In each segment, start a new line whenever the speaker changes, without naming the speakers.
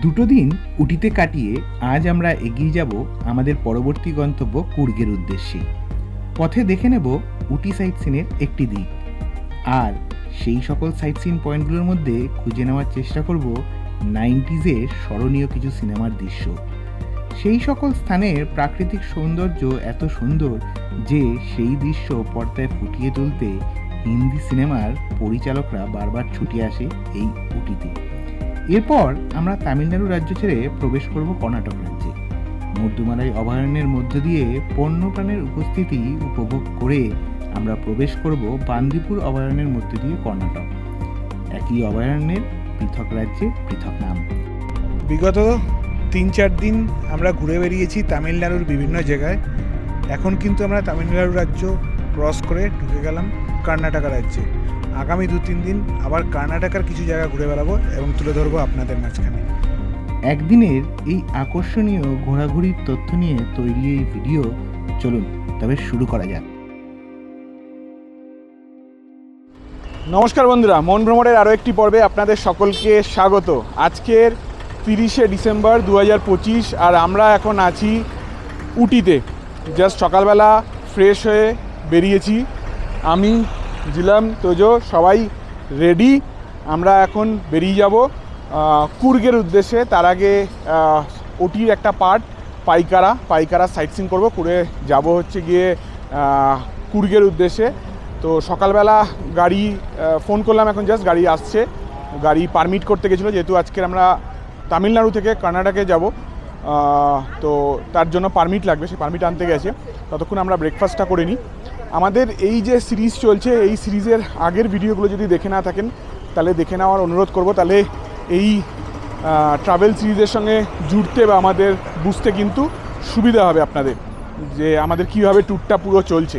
দুটো দিন উটিতে কাটিয়ে আজ আমরা এগিয়ে যাব আমাদের পরবর্তী গন্তব্য কুর্গের উদ্দেশ্যে। পথে দেখে নেব উটি সাইট সিনের একটি দিক, আর সেই সকল সাইট সিন পয়েন্টগুলোর মধ্যে খুঁজে নেওয়ার চেষ্টা করব 90s-এর স্মরণীয় কিছু সিনেমার দৃশ্য। সেই সকল স্থানের প্রাকৃতিক সৌন্দর্য এত সুন্দর যে সেই দৃশ্য পর্দায় ফুটিয়ে তুলতে হিন্দি সিনেমার পরিচালকরা বারবার ছুটে আসে এই উটিতে। এরপর আমরা তামিলনাড়ু রাজ্য ছেড়ে প্রবেশ করব কর্ণাটক রাজ্যে। মধ্যমালাই অভয়ারণ্যের মধ্য দিয়ে বন্যপ্রাণের উপস্থিতি উপভোগ করে আমরা প্রবেশ করব বান্দিপুর অভয়ারণ্যের মধ্য দিয়ে কর্ণাটক। একই অভয়ারণ্যের পৃথক রাজ্যে পৃথক নাম।
বিগত 3-4 দিন আমরা ঘুরে বেরিয়েছি তামিলনাড়ুর বিভিন্ন জায়গায়। এখন কিন্তু আমরা তামিলনাড়ু রাজ্য ক্রস করে ঢুকে গেলাম কর্ণাটক রাজ্যে। আগামী 2-3 দিন আবার কর্ণাটকের কিছু জায়গা ঘুরে বেড়াবো এবং তুলে ধরবো আপনাদের মাঝখানে।
একদিনের এই আকর্ষণীয় ঘোরাঘুরির তথ্য নিয়ে তৈরি এই ভিডিও, চলুন তবে শুরু করা যাক।
নমস্কার বন্ধুরা, মন ভ্রমণের আরও একটি পর্বে আপনাদের সকলকে স্বাগত। আজকের 30শে ডিসেম্বর 2025, আর আমরা এখন আছি উটিতে। জাস্ট সকালবেলা ফ্রেশ হয়ে বেরিয়েছি, আমি জিলাম, তোজো সবাই রেডি। আমরা এখন বেরিয়ে যাব কুর্গের উদ্দেশ্যে। তার আগে ওটির একটা পার্ট পাইকারা সাইট সিন করবো, করে যাব হচ্ছে গিয়ে কুর্গের উদ্দেশ্যে। তো সকালবেলা গাড়ি ফোন করলাম, এখন জাস্ট গাড়ি আসছে। গাড়ি পারমিট করতে গেছিলো, যেহেতু আজকের আমরা তামিলনাড়ু থেকে কর্ণাটকে যাব, তো তার জন্য পারমিট লাগবে, সেই পারমিট আনতে গেছে। ততক্ষণ আমরা ব্রেকফাস্টটা করে নিই। আমাদের এই যে সিরিজ চলছে, এই সিরিজের আগের ভিডিওগুলো যদি দেখে না থাকেন তাহলে দেখে নেওয়ার অনুরোধ করব। তাহলে এই ট্রাভেল সিরিজের সঙ্গে জুড়তে বা আমাদের বুঝতে কিন্তু সুবিধা হবে আপনাদের, যে আমাদের কীভাবে ট্যুরটা পুরো চলছে।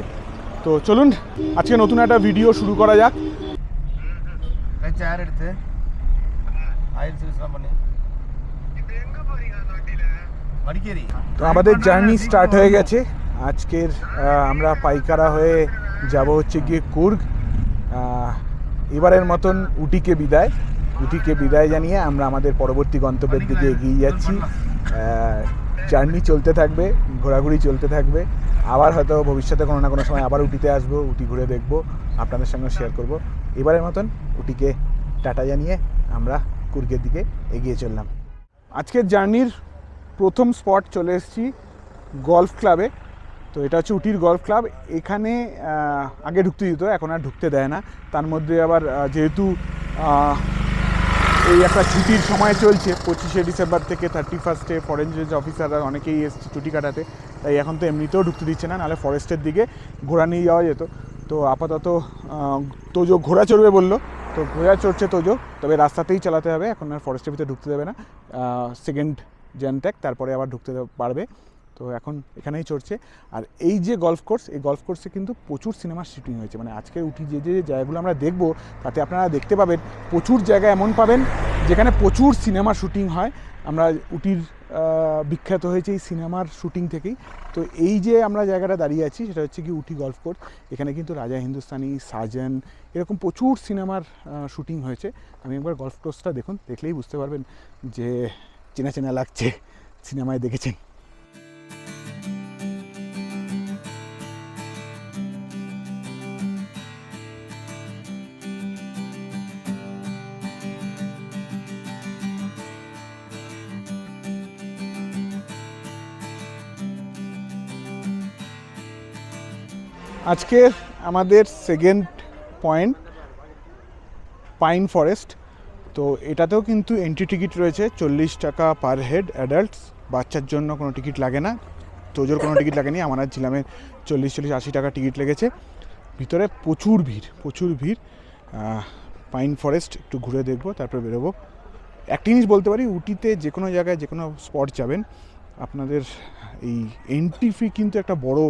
তো চলুন আজকে নতুন একটা ভিডিও শুরু করা যাক। তো আমাদের জার্নি স্টার্ট হয়ে গেছে। আজকের আমরা পাইকারা হয়ে যাব হচ্ছে গিয়ে কুর্গ। এবারের মতন উটিকে বিদায় জানিয়ে আমরা আমাদের পরবর্তী গন্তব্যের দিকে এগিয়ে যাচ্ছি। জার্নি চলতে থাকবে, ঘোরাঘুরি চলতে থাকবে। আবার হয়তো ভবিষ্যতে কোনো না কোনো সময় আবার উটিতে আসবো, উটি ঘুরে দেখবো, আপনাদের সঙ্গে শেয়ার করব। এবারের মতন উটিকে টাটা জানিয়ে আমরা কুর্গের দিকে এগিয়ে চললাম। আজকের জার্নির প্রথম স্পট চলে এসেছি গলফ ক্লাবে। তো এটা হচ্ছে উটির গলফ ক্লাব। এখানে আগে ঢুকতে দিত, এখন আর ঢুকতে দেয় না। তার মধ্যে আবার যেহেতু এই একটা ছুটির সময় চলছে, 25শে ডিসেম্বর থেকে 31স্টে ফরেন রেঞ্জ অফিসাররা অনেকেই এসছে ছুটি কাটাতে, তাই এখন তো এমনিতেও ঢুকতে দিচ্ছে না, নাহলে ফরেস্টের দিকে ঘোড়া নিয়ে যাওয়া যেত। তো আপাতত তোজো ঘোড়া চড়বে বললো, তো ঘোড়া চড়ছে তোজো, তবে রাস্তাতেই চালাতে হবে, এখন আর ফরেস্টের ভিতরে ঢুকতে দেবে না। সেকেন্ড জ্যানট্যাগ তারপরে আবার ঢুকতে পারবে। তো এখন এখানেই চড়ছে। আর এই যে গলফ কোর্স, এই গলফ কোর্সে কিন্তু প্রচুর সিনেমার শুটিং হয়েছে। মানে আজকে উটি যে যে জায়গাগুলো আমরা দেখব, তাতে আপনারা দেখতে পাবেন প্রচুর জায়গা এমন পাবেন যেখানে প্রচুর সিনেমার শুটিং হয়। আমরা উটির বিখ্যাত হয়েছে এই সিনেমার শুটিং থেকেই। তো এই যে আমরা জায়গাটা দাঁড়িয়ে আছি, সেটা হচ্ছে কি উটি গলফ কোর্স। এখানে কিন্তু রাজা হিন্দুস্তানি, সাজন, এরকম প্রচুর সিনেমার শুটিং হয়েছে। আমি একবার গলফ কোর্সটা দেখুন, দেখলেই বুঝতে পারবেন যে চেনা চেনা লাগছে, সিনেমায় দেখেছেন। আজকে আমাদের সেকেন্ড পয়েন্ট পাইন ফরেস্ট। তো এটাতেও কিন্তু এন্ট্রি টিকিট রয়েছে 40 টাকা পার হেড অ্যাডাল্টস। বাচ্চার জন্য কোনো টিকিট লাগে না, তোজোর কোনো টিকিট লাগেনি, আমার আর ঝিলামের 40-80 টাকা টিকিট লেগেছে। ভিতরে প্রচুর ভিড়। পাইন ফরেস্ট একটু ঘুরে দেখবো, তারপরে বেরোবো। একটা জিনিস বলতে পারি, উটিতে যে কোনো জায়গায় যে কোনো স্পট যাবেন, আপনাদের এই এন্ট্রি ফি কিন্তু একটা বড়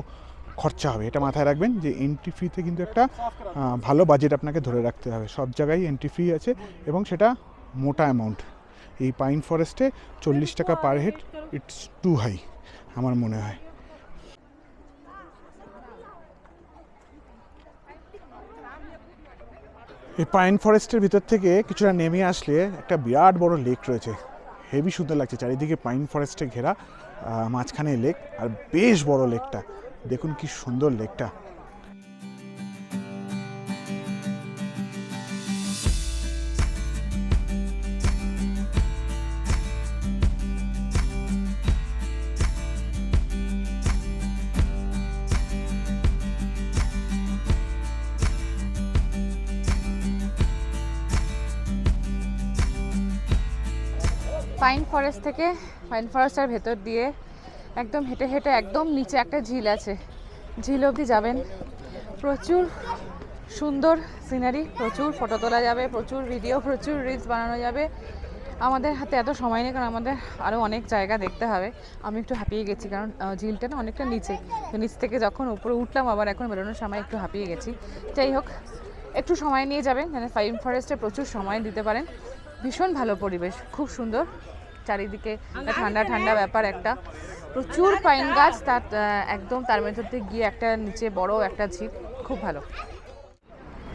খরচা হবে। এটা মাথায় রাখবেন যে এন্ট্রি ফিতে কিন্তু একটা ভালো বাজেট আপনাকে ধরে রাখতে হবে। সব জায়গায় এন্ট্রি ফি আছে এবং সেটা মোটা অ্যামাউন্ট। এই পাইন ফরেস্টে 40 টাকা per head, it's too high আমার মনে হয়। এই পাইন ফরেস্টের ভিতর থেকে কিছুটা নেমে আসলে একটা বিরাট বড় লেক রয়েছে, হেভি সুন্দর লাগছে, চারিদিকে পাইন ফরেস্টে ঘেরা, মাঝখানে লেক, আর বেশ বড় লেকটা, দেখুন কি সুন্দর লেকটা।
পাইন ফরেস্টের ভেতর দিয়ে একদম হেঁটে হেঁটে একদম নিচে একটা ঝিল আছে, ঝিল অবধি যাবেন। প্রচুর সুন্দর সিনারি, প্রচুর ফটো তোলা যাবে, প্রচুর ভিডিও, প্রচুর রিলস বানানো যাবে। আমাদের হাতে এত সময় নেই, কারণ আমাদের আরও অনেক জায়গা দেখতে হবে। আমি একটু হাঁপিয়ে গেছি, কারণ ঝিলটা না অনেকটা নিচে, তো নিচ থেকে যখন উপরে উঠলাম আবার এখন বেরোনোর সময় একটু হাঁপিয়ে গেছি। যাই হোক, একটু সময় নিয়ে যাবেন, মানে পাইন ফরেস্টে প্রচুর সময় দিতে পারেন। ভীষণ ভালো পরিবেশ, খুব সুন্দর, চারিদিকে ঠান্ডা ঠান্ডা ব্যাপার, একটা প্রচুর পাইন গাছ, তার একদম তার ভেতর দিয়ে গিয়ে একটা নিচে বড় একটা ঝিল, খুব ভালো।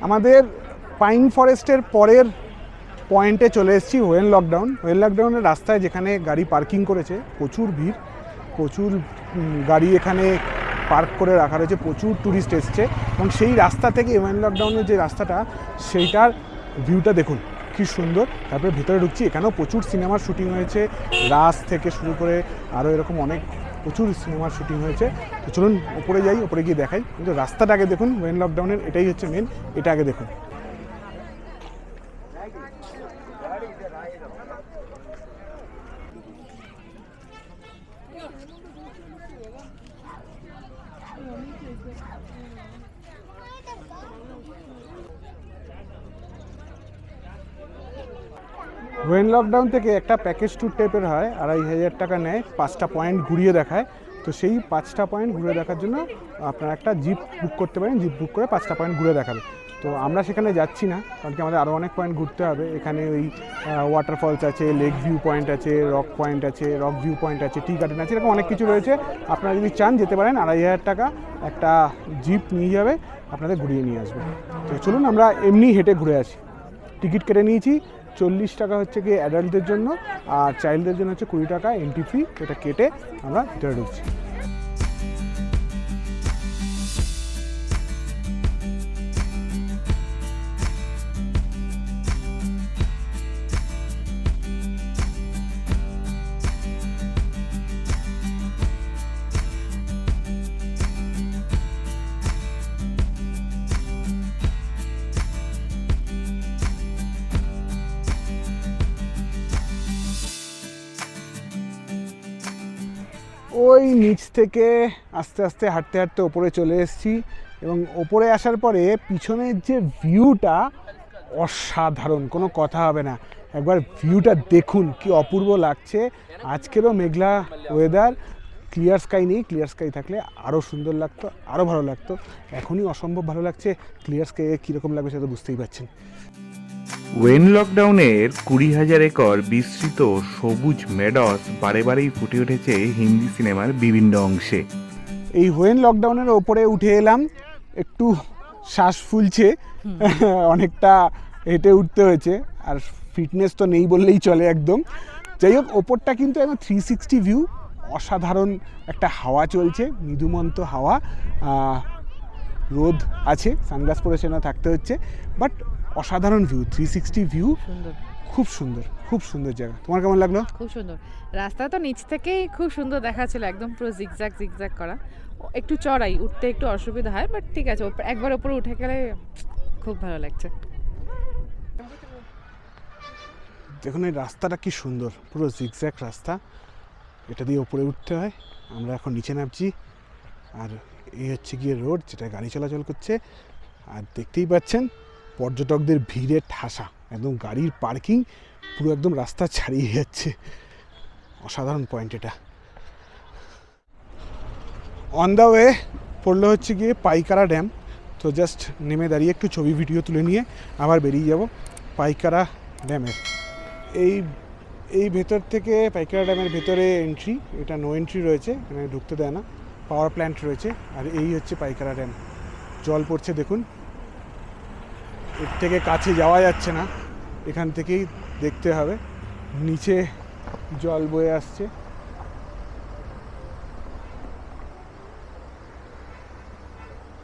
আমাদের পাইন ফরেস্টের পরের পয়েন্টে চলে এসেছি হোয়েন লকডাউনের রাস্তায়, যেখানে গাড়ি পার্কিং করেছে প্রচুর ভিড়, প্রচুর গাড়ি এখানে পার্ক করে রাখা রয়েছে, প্রচুর ট্যুরিস্ট এসছে, এবং সেই রাস্তা থেকে হোয়েন লকডাউনের যে রাস্তাটা সেইটার ভিউটা দেখুন কি সুন্দর। তারপরে ভেতরে ঢুকছি, এখানেও প্রচুর সিনেমার শুটিং হয়েছে, রাস থেকে শুরু করে আরও এরকম অনেক প্রচুর সিনেমার শুটিং হয়েছে। তো চলুন ওপরে যাই, ওপরে গিয়ে দেখাই। কিন্তু রাস্তাটা আগে দেখুন, হোয়েন লকডাউনের এটাই হচ্ছে মেন, এটা আগে দেখুন। হোয়েন লকডাউন থেকে একটা প্যাকেজ ট্যুর টাইপের হয়, 2500 টাকা নেয়, 5টা পয়েন্ট ঘুরিয়ে দেখায়। তো সেই 5টা পয়েন্ট ঘুরে দেখার জন্য আপনারা একটা জিপ বুক করতে পারেন, জিপ বুক করে 5টা পয়েন্ট ঘুরে দেখাবে। তো আমরা সেখানে যাচ্ছি না, কারণ কি আমাদের আরও অনেক পয়েন্ট ঘুরতে হবে। এখানে ওই ওয়াটারফলস আছে, লেক ভিউ পয়েন্ট আছে, রক পয়েন্ট আছে, রক ভিউ পয়েন্ট আছে, টি গার্ডেন আছে, এরকম অনেক কিছু রয়েছে। আপনারা যদি চান যেতে পারেন, 2500 টাকা একটা জিপ নিয়ে যাবে, আপনাদের ঘুরিয়ে নিয়ে আসবে। তো চলুন আমরা এমনি হেঁটে ঘুরে আসি। টিকিট কেটে নিয়েছি, 40 টাকা হচ্ছে কি অ্যাডাল্টদের জন্য, আর চাইল্ডদের জন্য হচ্ছে 20 টাকা এন্ট্রি ফি। এটা কেটে আমরা ভিতরে ঢুকছি। ওই নিচ থেকে আস্তে আস্তে হাঁটতে হাঁটতে ওপরে চলে এসেছি, এবং ওপরে আসার পরে পিছনের যে ভিউটা অসাধারণ, কোনো কথা হবে না। একবার ভিউটা দেখুন কি অপূর্ব লাগছে। আজকেরও মেঘলা ওয়েদার, ক্লিয়ার স্কাই নেই, ক্লিয়ার স্কাই থাকলে আরও সুন্দর লাগতো, আরও ভালো লাগতো। এখনই অসম্ভব ভালো লাগছে, ক্লিয়ার স্কাইয়ে কীরকম লাগবে সেটা বুঝতেই পারছেন।
ওয়েন লকডাউনের 20,000 একর বিস্তৃত সবুজ মেডস বারে বারেই ফুটে উঠেছে হিন্দি সিনেমার বিভিন্ন অংশে।
এই হোয়েন লকডাউনের ওপরে উঠে এলাম, একটু শ্বাস ফুলছে, অনেকটা হেঁটে উঠতে হয়েছে, আর ফিটনেস তো নেই বললেই চলে একদম। যাই হোক, ওপরটা কিন্তু একদম 360 ভিউ, অসাধারণ একটা হাওয়া চলছে, মৃদুমন্ত হাওয়া, রোদ আছে, সানগ্লাস পরে সেনা থাকতে হচ্ছে, বাট অসাধারণ ভিউ, 360 ভিউ,
সুন্দর,
খুব সুন্দর, খুব সুন্দর জায়গা। তোমার কেমন লাগলো?
খুব সুন্দর। রাস্তা তো নিচ থেকেই খুব সুন্দর দেখাচ্ছিল, একদম পুরো জিগজ্যাগ জিগজ্যাগ করা, একটু চড়াই, উঠতে একটু অসুবিধা হয়, বাট ঠিক আছে, একবার উপরে উঠে গেলে খুব ভালো লাগছে।
দেখুন এই রাস্তাটা কি সুন্দর, পুরো জিগজ্যাগ রাস্তা, এটা দিয়ে ওপরে উঠতে হয়। আমরা এখন নিচে নামছি, আর এই হচ্ছে গিয়ে রোড, যেটা গাড়ি চলাচল করছে। আর দেখতেই পাচ্ছেন পর্যটকদের ভিড়ে ঠাসা, একদম গাড়ির পার্কিং পুরো একদম রাস্তা ছাড়িয়ে যাচ্ছে। অসাধারণ পয়েন্ট এটা। অন দ্য ওয়ে পড়লো হচ্ছে গিয়ে পাইকারা ড্যাম। তো জাস্ট নেমে দাঁড়িয়ে একটু ছবি ভিডিও তুলে নিয়ে আবার বেরিয়ে যাব পাইকারা ড্যামের। এই ভেতর থেকে পাইকারা ড্যামের ভেতরে এন্ট্রি, এটা নো এন্ট্রি রয়েছে, এখানে ঢুকতে দেয় না, পাওয়ার প্ল্যান্ট রয়েছে। আর এই হচ্ছে পাইকারা ড্যাম, জল পড়ছে দেখুন, এর থেকে কাছে যাওয়া যাচ্ছে না, এখান থেকেই দেখতে হবে। নিচে জল বয়ে আসছে।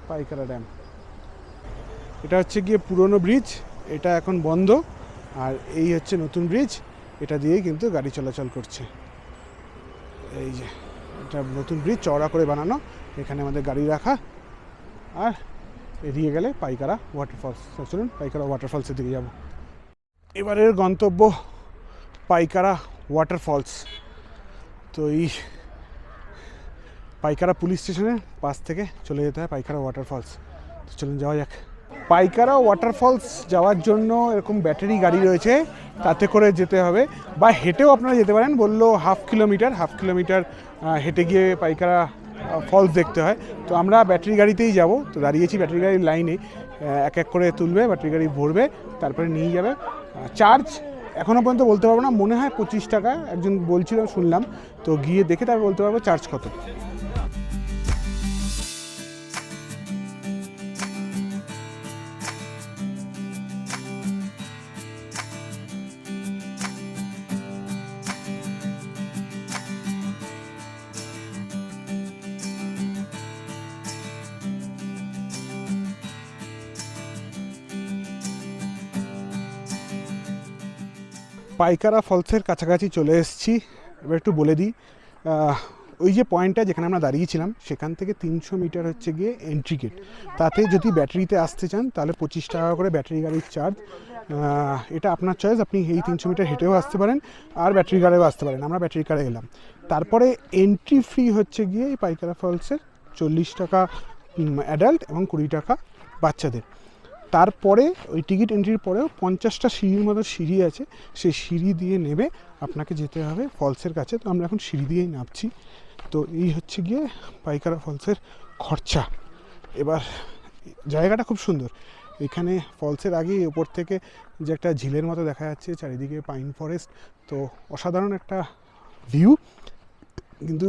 পাইকারা ড্যাম, এটা হচ্ছে গিয়ে পুরনো ব্রিজ, এটা এখন বন্ধ। আর এই হচ্ছে নতুন ব্রিজ, এটা দিয়েই কিন্তু গাড়ি চলাচল করছে। এই যে এটা নতুন ব্রিজ, চওড়া করে বানানো, এখানে আমাদের গাড়ি রাখা। আর এদিকে গেলে পাইকারা ওয়াটারফলস। চলুন পাইকারা ওয়াটারফলসের দিকে যাব। এবারের গন্তব্য পাইকারা ওয়াটারফলস। তো এই পাইকারা পুলিশ স্টেশনের পাশ থেকে চলে যেতে হয় পাইকারা ওয়াটারফলস। তো চলুন যাওয়া যাক। পাইকারা ওয়াটারফলস যাওয়ার জন্য এরকম ব্যাটারি গাড়ি রয়েছে, তাতে করে যেতে হবে, বা হেঁটেও আপনারা যেতে পারেন। বললো হাফ কিলোমিটার হেঁটে গিয়ে পাইকারা ফলস দেখতে হয়। তো আমরা ব্যাটারি গাড়িতেই যাব। তো দাঁড়িয়েছি ব্যাটারি গাড়ির লাইনে, এক এক করে তুলবে, ব্যাটারি গাড়ি ভরবে, তারপরে নিয়ে যাবে। চার্জ এখনও পর্যন্ত বলতে পারবো না, মনে হয় 25 টাকা একজন বলছিল, শুনলাম। তো গিয়ে দেখে তারপর বলতে পারবো চার্জ কত। পাইকারা ফলসের কাছাকাছি চলে এসেছি। এবার একটু বলে দিই, ওই যে পয়েন্টটা যেখানে আমরা দাঁড়িয়েছিলাম, সেখান থেকে 300 মিটার হচ্ছে গিয়ে এন্ট্রি গেট। তাতে যদি ব্যাটারিতে আসতে চান তাহলে 25 টাকা করে ব্যাটারি গাড়ির চার্জ। এটা আপনার চয়েস, আপনি এই 300 মিটার হেঁটেও আসতে পারেন আর ব্যাটারি কারেও আসতে পারেন। আমরা ব্যাটারি কারে এলাম। তারপরে এন্ট্রি ফ্রি হচ্ছে গিয়ে এই পাইকারা ফলসের 40 টাকা অ্যাডাল্ট এবং 20 টাকা বাচ্চাদের। তারপরে ওই টিকিট এন্ট্রির পরেও 50টা সিঁড়ির মতো সিঁড়ি আছে, সেই সিঁড়ি দিয়ে নেবে আপনাকে যেতে হবে ফলসের কাছে। তো আমরা এখন সিঁড়ি দিয়েই নামছি। তো এই হচ্ছে গিয়ে পাইকারা ফলসের খরচা। এবার জায়গাটা খুব সুন্দর। এখানে ফলসের আগে ওপর থেকে যে একটা ঝিলের মতো দেখা যাচ্ছে, চারিদিকে পাইন ফরেস্ট, তো অসাধারণ একটা ভিউ। কিন্তু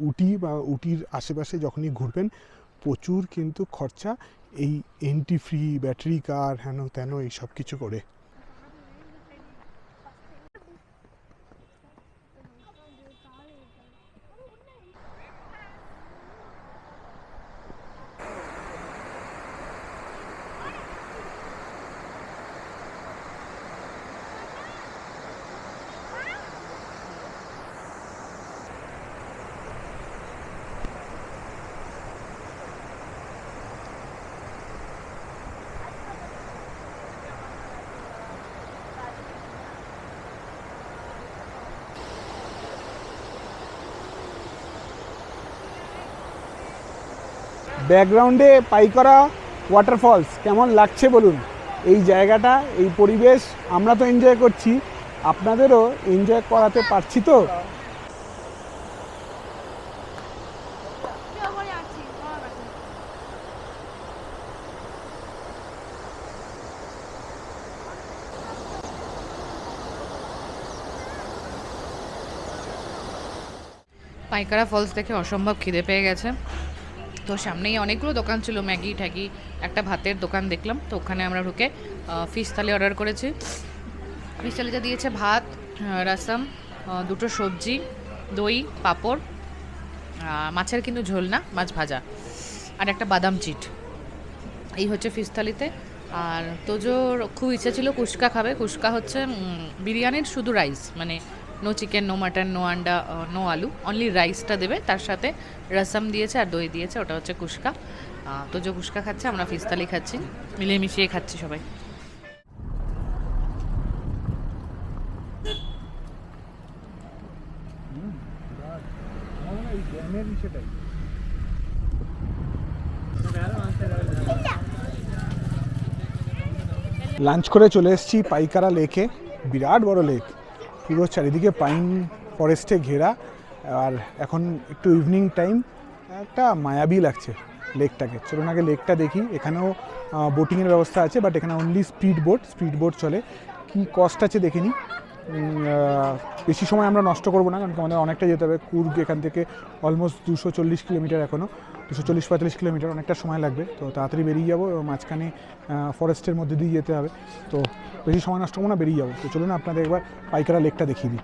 উটি বা উটির আশেপাশে যখনই ঘুরবেন প্রচুর কিন্তু খরচা, এই এন্ট্রি ফ্রি, ব্যাটারি কার, হেন তেন এই সব কিছু করে। ব্যাকগ্রাউন্ডে পাইকারা ওয়াটারফলস কেমন লাগছে বলুন? এই জায়গাটা, এই পরিবেশ আমরা তো এনজয় করছি, আপনাদেরও এনজয় করাতে পারছি তো?
পাইকারা ফলস দেখে অসম্ভব খিদে পেয়ে গেছে। তো সামনেই অনেকগুলো দোকান ছিল, ম্যাগি ট্যাগি, একটা ভাতের দোকান দেখলাম। তো ওখানে আমরা ঢুকে ফিশ থালি অর্ডার করেছি। ফিশ থালিতে দিয়েছে ভাত, রাসাম, দুটো সবজি, দই, পাঁপড়, মাছের কিন্তু ঝোল না, মাছ ভাজা, আর একটা বাদাম চিট। এই হচ্ছে ফিশ থালিতে। আর তোজোর খুব ইচ্ছা ছিল কুশকা খাবে। কুশকা হচ্ছে বিরিয়ানির শুধু রাইস, মানে no chicken, no mutton, no আন্ডা, নো আলু, অনলি রাইসটা দেবে, তার সাথে রসম দিয়েছে আর দই দিয়েছে, ওটা হচ্ছে কুশকা। তোজো কুশকা খাচ্ছে, আমরা ফিশ থালি খাচ্ছি, মিলিয়ে মিশিয়ে খাচ্ছি সবাই।
লাঞ্চ করে চলে এসেছি পাইকারা লেকে। বিরাট বড় লেক, পুরো চারিদিকে পাইন ফরেস্টে ঘেরা। আর এখন একটু ইভিনিং টাইম, একটা মায়াবী লাগছে লেকটাকে। চলুন আগে লেকটা দেখি। এখানেও বোটিংয়ের ব্যবস্থা আছে, বাট এখানে অনলি স্পিড বোট চলে। কি কস্ট আছে দেখে নিই। বেশি সময় আমরা নষ্ট করবো না, কারণ আমাদের অনেকটা যেতে হবে। কুর্গ এখান থেকে অলমোস্ট 240 কিলোমিটার, এখনও 240-45 কিলোমিটার, অনেকটা সময় লাগবে। তো তাড়াতাড়ি বেরিয়ে যাবো, মাঝখানে ফরেস্টের মধ্যে দিয়ে যেতে হবে। তো বেশি সময় নষ্ট করবো না, বেরিয়ে যাবো। তো চলুন আপনাদের একবার পাইকারা লেকটা দেখিয়ে দিই।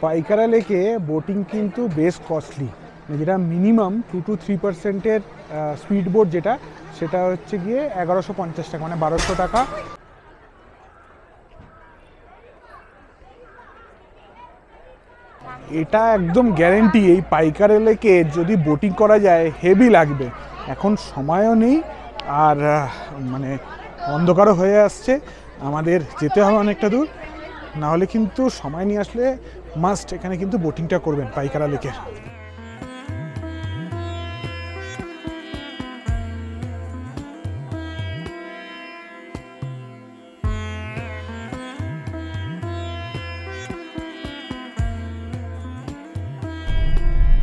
পাইকারা লেকে বোটিং কিন্তু বেশ কস্টলি, যেটা মিনিমাম 2 to 3%-এর স্পিড বোট যেটা, সেটা হচ্ছে গিয়ে 1150 টাকা, মানে 1200 টাকা। এটা একদম গ্যারেন্টি এই পাইকারা লেকে যদি বোটিং করা যায় হেভি লাগবে। এখন সময়ও নেই আর মানে অন্ধকারও হয়ে আসছে, আমাদের যেতে হবে অনেকটা দূর, নাহলে কিন্তু সময় নিয়ে আসলে মাস্ট এখানে কিন্তু বোটিংটা করবেন পাইকারা লেকের।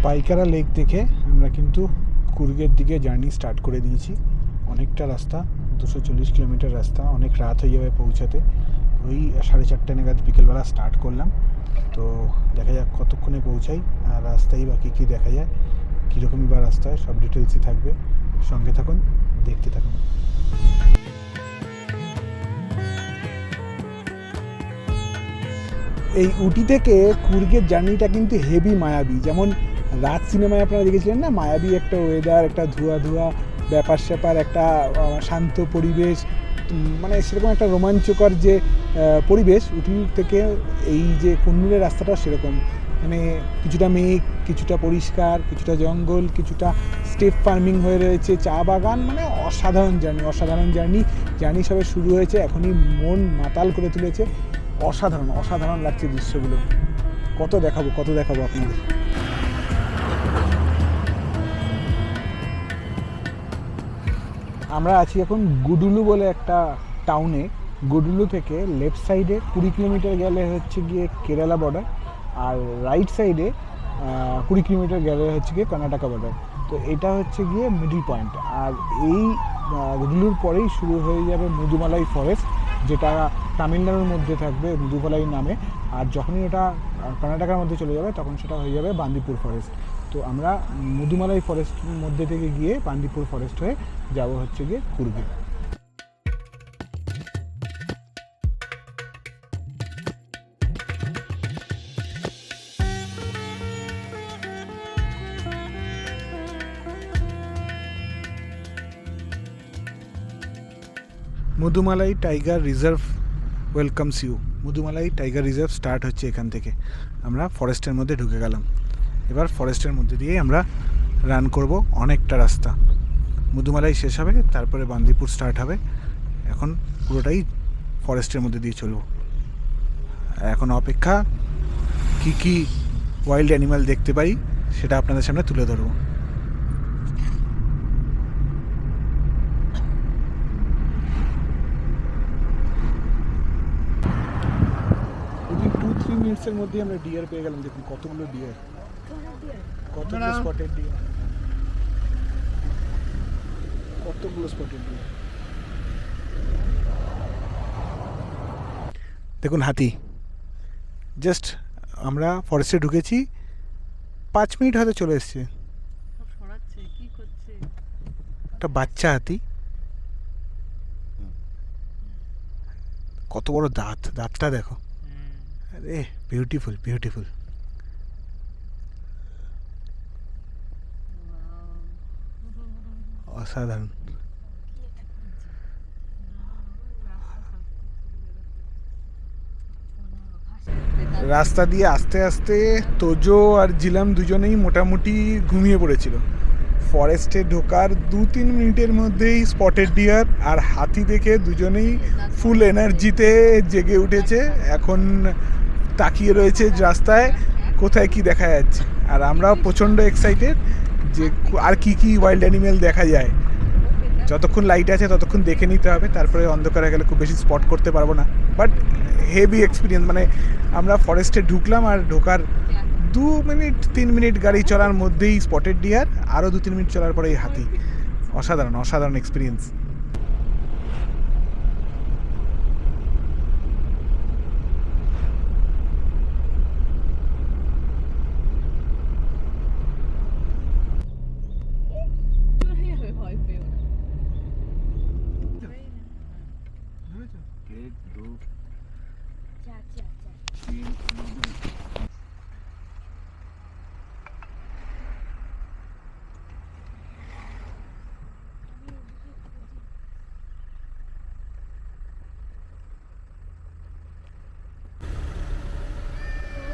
পাইকারা লেক থেকে আমরা কিন্তু কুর্গের দিকে জার্নি স্টার্ট করে দিয়েছি। অনেকটা রাস্তা, 240 কিলোমিটার রাস্তা, অনেক রাত হয়ে যাবে পৌঁছাতে। ওই 4:30 নাগাদ বিকেলবেলা স্টার্ট করলাম, তো দেখা যাক কতক্ষণে পৌঁছাই আর রাস্তায় বা কী কী দেখা যায়, কীরকমই বা রাস্তায়, সব ডিটেলসই থাকবে। সঙ্গে থাকুন, দেখতে থাকুন। এই উটি থেকে কুর্গের জার্নিটা কিন্তু হেভি মায়াবী। যেমন রাত সিনেমায় আপনারা দেখেছিলেন না, মায়াবী একটা ওয়েদার, একটা ধোয়া ধোয়া ব্যাপার স্যাপার, একটা শান্ত পরিবেশ, মানে সেরকম একটা রোমাঞ্চকর যে পরিবেশ উটি থেকে এই যে কুন্নুরের রাস্তাটা সেরকম, মানে কিছুটা মেঘ, কিছুটা পরিষ্কার, কিছুটা জঙ্গল, কিছুটা স্টেপ ফার্মিং হয়ে রয়েছে, চা বাগান, মানে অসাধারণ জার্নি সবে শুরু হয়েছে, এখনই মন মাতাল করে তুলেছে। অসাধারণ লাগছে দৃশ্যগুলো। কত দেখাবো আপনাদের। আমরা আছি এখন গুডুলু বলে একটা টাউনে। গুডুলু থেকে লেফট সাইডে 20 কিলোমিটার গেলে হচ্ছে গিয়ে কেরালা বর্ডার, আর রাইট সাইডে 20 কিলোমিটার গেলে হচ্ছে গিয়ে কর্ণাটকা বর্ডার। তো এটা হচ্ছে গিয়ে মিডল পয়েন্ট। আর এই গুডুলুর পরেই শুরু হয়ে যাবে মুদুমালাই ফরেস্ট, যেটা তামিলনাড়ুর মধ্যে থাকবে মুদুমালাই নামে। আর যখনই এটা কর্ণাটকার মধ্যে চলে যাবে তখন সেটা হয়ে যাবে বান্দিপুর ফরেস্ট। তো আমরা মুদুমালাই ফরেস্টের মধ্যে থেকে গিয়ে বান্দিপুর ফরেস্ট হয়ে যাব হচ্ছে গিয়ে কুর্গে। Mudumalai tiger reserve welcomes you. Mudumalai tiger reserve start হচ্ছে এখান থেকে। আমরা ফরেস্টের মধ্যে ঢুকে গেলাম। এবার ফরেস্টের মধ্যে দিয়েই আমরা রান করব অনেকটা রাস্তা। মুদুমালাই শেষ হবে, তারপরে বান্দিপুর স্টার্ট হবে। এখন পুরোটাই ফরেস্টের মধ্যে দিয়ে চলব। এখন অপেক্ষা কি কি ওয়াইল্ড অ্যানিমাল দেখতে পাই সেটা আপনাদের সামনে তুলে ধরবো। 2-3 মিনিটসের মধ্যে আমরা ডিয়ার পেয়ে গেলাম। দেখুন কতগুলো ডিয়ার, কতগুলো স্পটেড ডিয়ার। দেখুন হাতি। জাস্ট আমরা ফরেস্টে ঢুকেছি, 5 মিনিট হয়তো চলে এসছে। একটা বাচ্চা হাতি, কত বড় দাঁতটা দেখো। আরে বিউটিফুল অসাধারণ। রাস্তা দিয়ে আস্তে আস্তে তোজো আর জিলাম দুজনেই মোটামুটি ঘুমিয়ে পড়েছিল। ফরেস্টে ঢোকার 2-3 মিনিটের মধ্যেই স্পটেড ডিয়ার আর হাতি দেখে দুজনেই ফুল এনার্জিতে জেগে উঠেছে। এখন তাকিয়ে রয়েছে রাস্তায় কোথায় কি দেখা যাচ্ছে, আর আমরাও প্রচণ্ড এক্সাইটেড যে আর কি ওয়াইল্ড অ্যানিমেল দেখা যায়। যতক্ষণ লাইট আছে ততক্ষণ দেখে নিতে হবে, তারপরে অন্ধকারে গেলে খুব বেশি স্পট করতে পারবো না। বাট হেভি এক্সপিরিয়েন্স, মানে আমরা ফরেস্টে ঢুকলাম আর ঢোকার 2-3 মিনিট গাড়ি চলার মধ্যেই স্পটেড ডিয়ার, আরও 2-3 মিনিট চলার পরে এই হাতি। অসাধারণ এক্সপিরিয়েন্স।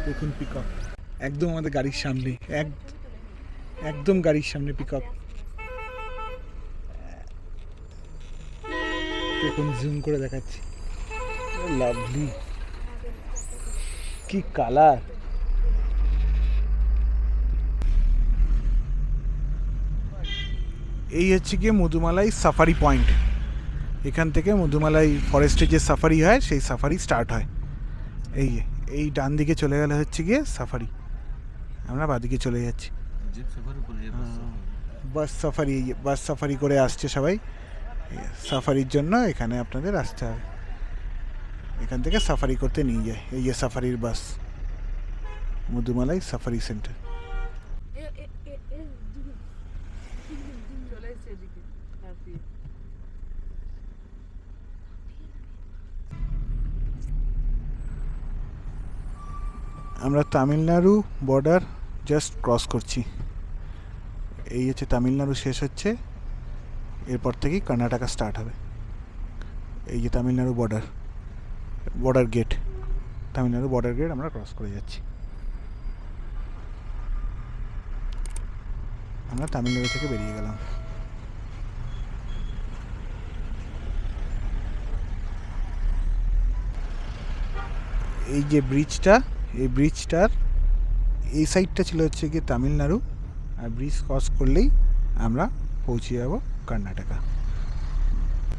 দেখুন পিকক একদম আমাদের গাড়ির সামনে, একদম গাড়ির সামনে পিকক। দেখুন জুম করে দেখাচ্ছি, লাভলি, কি কালার। এই হচ্ছে গিয়ে মধুমালাই সাফারি পয়েন্ট। এখান থেকে মধুমালাই ফরেস্টে যে সাফারি হয় সেই সাফারি স্টার্ট হয়। এই ডান দিকে চলে গেলে হচ্ছে গিয়ে সাফারি, আমরা বাদিকে চলে যাচ্ছি। বাস সাফারি করে আসছে সবাই। সাফারির জন্য এখানে আপনাদের আসতে হবে, এখান থেকে সাফারি করতে নিয়ে যায়। এই যে সাফারির বাস, মধুমালাই সাফারি সেন্টার। আমরা তামিলনাড়ু বর্ডার জাস্ট ক্রস করছি। এই হচ্ছে তামিলনাড়ু শেষ হচ্ছে, এরপর থেকেই কর্ণাটকা স্টার্ট হবে। এই যে Tamil Nadu border gate, Tamil Nadu border gate আমরা ক্রস করে যাচ্ছি। আমরা তামিলনাড়ু থেকে বেরিয়ে গেলাম। এই যে ব্রিজটা, এই ব্রিজটার এই সাইডটা ছিল হচ্ছে গিয়ে তামিলনাড়ু, আর ব্রিজ ক্রস করলেই আমরা পৌঁছে যাব কর্ণাটকা।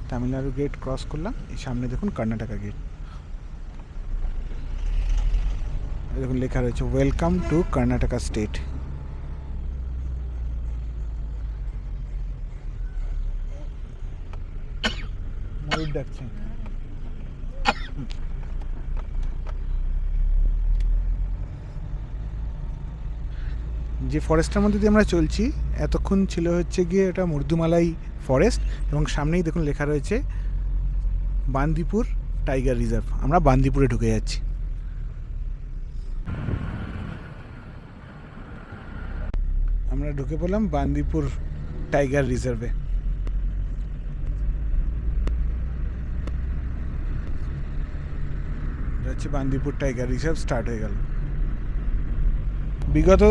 তামিলনাড়ু গেট ক্রস করলাম, এই সামনে দেখুন কর্ণাটকা গেট। দেখুন লেখা রয়েছে ওয়েলকাম টু কর্ণাটকা স্টেট। ময়ূর ডাকছে। যে ফরেস্টের মধ্যে দিয়ে আমরা চলছি এতক্ষণ ছিল হচ্ছে গিয়ে এটা মধুমালাই ফরেস্ট, এবং সামনেই দেখুন লেখা রয়েছে বান্দিপুর টাইগার রিজার্ভ। আমরা বান্দিপুরে ঢুকে যাচ্ছি। আমরা ঢুকে পড়লাম বান্দিপুর টাইগার রিজার্ভে। হচ্ছে বান্দিপুর টাইগার রিজার্ভ স্টার্ট হয়ে গেল। বিগত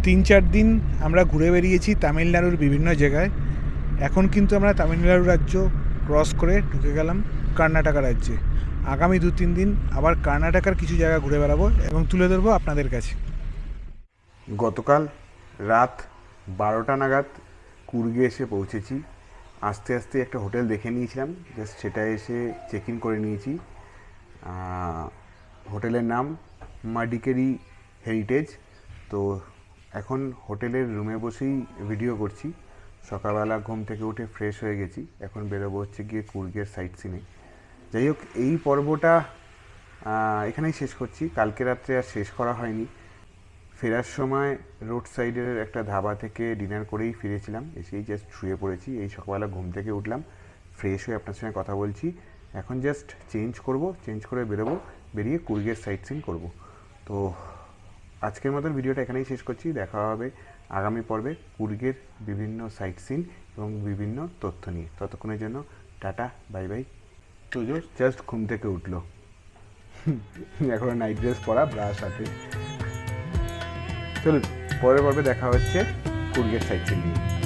3-4 দিন আমরা ঘুরে বেরিয়েছি তামিলনাড়ুর বিভিন্ন জায়গায়। এখন কিন্তু আমরা তামিলনাড়ু রাজ্য ক্রস করে ঢুকে গেলাম কর্ণাটকা রাজ্যে। আগামী 2-3 দিন আবার কর্ণাটকার কিছু জায়গা ঘুরে বেড়াবো এবং তুলে ধরবো আপনাদের কাছে।
গতকাল রাত 12টা নাগাদ কুর্গে এসে পৌঁছেছি। আস্তে আস্তে একটা হোটেল দেখে নিয়েছিলাম, জাস্ট সেটা এসে চেক ইন করে নিয়েছি। হোটেলের নাম মাডিকেরি হেরিটেজ। তো এখন হোটেলের রুমে বসেই ভিডিও করছি। সকালবেলা ঘুম থেকে উঠে ফ্রেশ হয়ে গেছি, এখন বেরোবো হচ্ছে গিয়ে কুর্গের সাইট সিনে। যাই হোক, এই পর্বটা এখানেই শেষ করছি। কালকে রাত্রে আর শেষ করা হয়নি। ফেরার সময় রোড সাইডের একটা ধাবা থেকে ডিনার করেই ফিরেছিলাম, এসেই জাস্ট শুয়ে পড়েছি। এই সকালবেলা ঘুম থেকে উঠলাম, ফ্রেশ হয়ে আপনার সঙ্গে কথা বলছি। এখন জাস্ট চেঞ্জ করে বেরোবো, বেরিয়ে কুর্গের সাইট সিন করবো। তো আজকের মতন ভিডিওটা এখানেই শেষ করছি। দেখা হবে আগামী পর্বে কুর্গের বিভিন্ন সাইট সিন এবং বিভিন্ন তথ্য নিয়ে। ততক্ষণের জন্য টাটা, বাই বাই। তো জাস্ট ঘুম থেকে উঠলো, এখনো নাইট ড্রেস পরা, ব্রাশ হাতে। চলুন, পরের পর্বে দেখা হচ্ছে কুর্গের সাইট সিন নিয়ে।